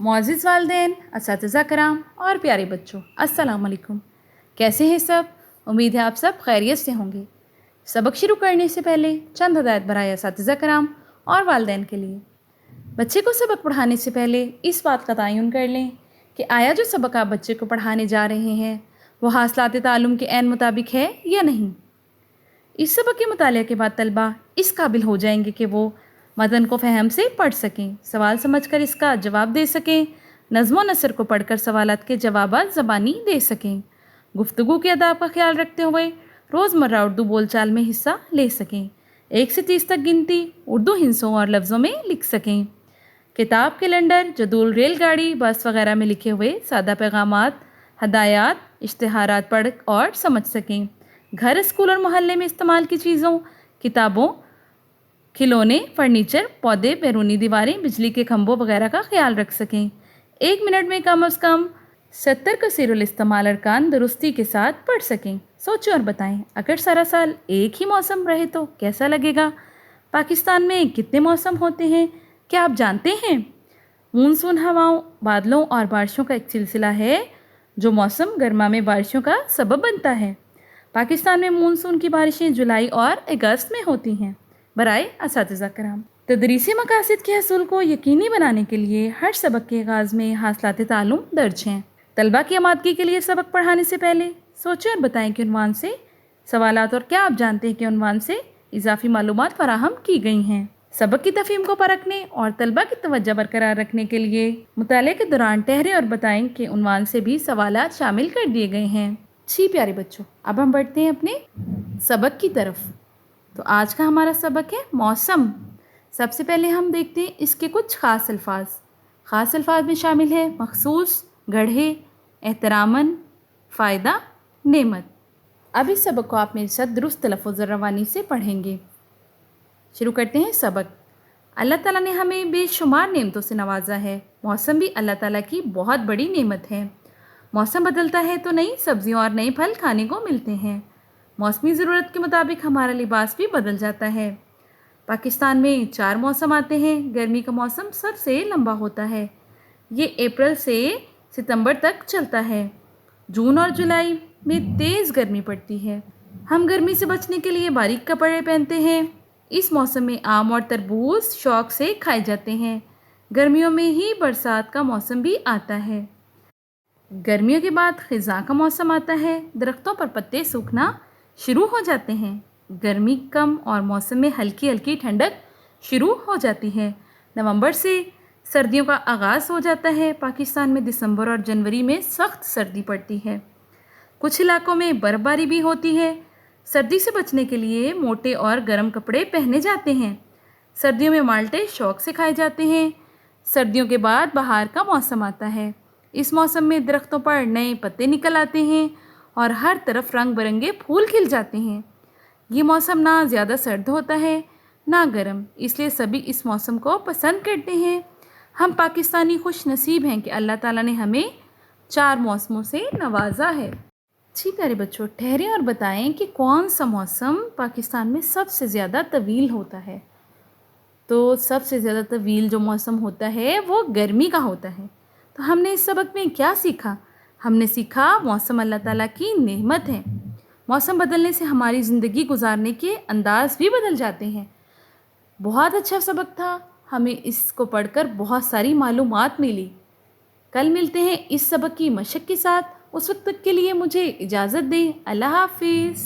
मुअज़्ज़िज़ वालिदैन, असातिज़ा कराम और प्यारे बच्चों, अस्सलाम वालेकुम। कैसे हैं सब? उम्मीद है आप सब खैरियत से होंगे। सबक शुरू करने से पहले चंद हदायत बराए असातिज़ा कराम और वालिदैन के लिए। बच्चे को सबक पढ़ाने से पहले इस बात का तयन कर लें कि आया जो सबक आप बच्चे को पढ़ाने जा रहे हैं वो हासिलात ताल्लुम के ऐन मुताबिक है या नहीं। इस सबक के मुताले के बाद तलबा इस काबिल हो जाएंगे कि वो मतन को फ़हम से पढ़ सकें, सवाल समझकर इसका जवाब दे सकें, नज़्म व नसर को पढ़कर सवालात के जवाबात ज़बानी दे सकें, गुफ्तगू के अदाब का ख्याल रखते हुए रोज़मर्रा उर्दू बोलचाल में हिस्सा ले सकें, 1 से 30 तक गिनती उर्दू हिंसों और लफ्ज़ों में लिख सकें, किताब, कैलेंडर, जदूल, रेलगाड़ी, बस वगैरह में लिखे हुए सादा पैगामात, हदायत, इश्तिहारात पढ़ और समझ सकें, घर, स्कूल और मोहल्ले में इस्तेमाल की चीज़ों, किताबों, खिलौने, फर्नीचर, पौधे, बैरूनी दीवारें, बिजली के खंभों वगैरह का ख्याल रख सकें। 1 मिनट में कम अज़ कम 70 कसीरुल इस्तेमाल अरकान दुरुस्ती के साथ पढ़ सकें। सोचें और बताएं, अगर सारा साल एक ही मौसम रहे तो कैसा लगेगा? पाकिस्तान में कितने मौसम होते हैं, क्या आप जानते हैं? मानसून हवाओं, बादलों और बारिशों का एक सिलसिला है जो मौसम गर्मा में बारिशों का सबब बनता है। पाकिस्तान में मानसून की बारिशें जुलाई और अगस्त में होती हैं। बराए असातिज़ा कराम, तदरीसी मकासद के हसूल को यकीनी बनाने के लिए हर सबक के आगाज़ में हासिलात ताल्लुम दर्ज हैं। तलबा की आमादगी के लिए सबक पढ़ाने से पहले सोचें और बताएं कि उन्वान से सवालात और क्या आप जानते हैं कि उन्वान से इजाफी मालूमात फराहम की गई हैं। सबक की तफ़हीम को परखने और तलबा की तवज्जो बरकरार रखने के लिए मुताले के दौरान ठहरें और बताएं कि उन्वान से भी सवालात शामिल कर दिए गए हैं। जी प्यारे बच्चों, अब हम बढ़ते हैं अपने सबक की तरफ। तो आज का हमारा सबक है मौसम। सबसे पहले हम देखते हैं इसके कुछ ख़ास अल्फाज। ख़ास अल्फाज में शामिल है मखसूस, गढ़े, एहतरामन, फ़ायदा, नेमत। अब इस सबक को आप मेरे साथ दुरुस्त तलफ़्फ़ुज़ और रवानी से पढ़ेंगे। शुरू करते हैं सबक। अल्लाह ताला ने हमें बेशुमार नेमतों से नवाजा है। मौसम भी अल्लाह ताला की बहुत बड़ी नेमत है। मौसम बदलता है तो नई सब्जियाँ और नए फल खाने को मिलते हैं। मौसमी ज़रूरत के मुताबिक हमारा लिबास भी बदल जाता है। पाकिस्तान में 4 मौसम आते हैं। गर्मी का मौसम सबसे लंबा होता है, ये अप्रैल से सितंबर तक चलता है। जून और जुलाई में तेज़ गर्मी पड़ती है। हम गर्मी से बचने के लिए बारीक कपड़े पहनते हैं। इस मौसम में आम और तरबूज शौक़ से खाए जाते हैं। गर्मियों में ही बरसात का मौसम भी आता है। गर्मियों के बाद ख़िज़ा का मौसम आता है। दरख्तों पर पत्ते सूखना शुरू हो जाते हैं। गर्मी कम और मौसम में हल्की हल्की ठंडक शुरू हो जाती है। नवंबर से सर्दियों का आगाज़ हो जाता है। पाकिस्तान में दिसंबर और जनवरी में सख्त सर्दी पड़ती है। कुछ इलाकों में बर्फ़बारी भी होती है। सर्दी से बचने के लिए मोटे और गर्म कपड़े पहने जाते हैं। सर्दियों में माल्टे शौक़ से खाए जाते हैं। सर्दियों के बाद बहार का मौसम आता है। इस मौसम में दरख्तों पर नए पत्ते निकल आते हैं और हर तरफ रंग बिरंगे फूल खिल जाते हैं। ये मौसम ना ज़्यादा सर्द होता है ना गर्म, इसलिए सभी इस मौसम को पसंद करते हैं। हम पाकिस्तानी खुश नसीब हैं कि अल्लाह ताला ने हमें 4 मौसमों से नवाजा है। जी प्यारे बच्चों, ठहरें और बताएं कि कौन सा मौसम पाकिस्तान में सबसे ज़्यादा तवील होता है। तो सबसे ज़्यादा तवील जो मौसम होता है वो गर्मी का होता है। तो हमने इस सबक में क्या सीखा? हमने सीखा मौसम अल्लाह ताला की नेमत है। मौसम बदलने से हमारी ज़िंदगी गुजारने के अंदाज़ भी बदल जाते हैं। बहुत अच्छा सबक था, हमें इसको पढ़कर बहुत सारी मालूमात मिली। कल मिलते हैं इस सबक की मशक के साथ। उस वक्त तक के लिए मुझे इजाज़त दें। अल्लाह हाफिज़।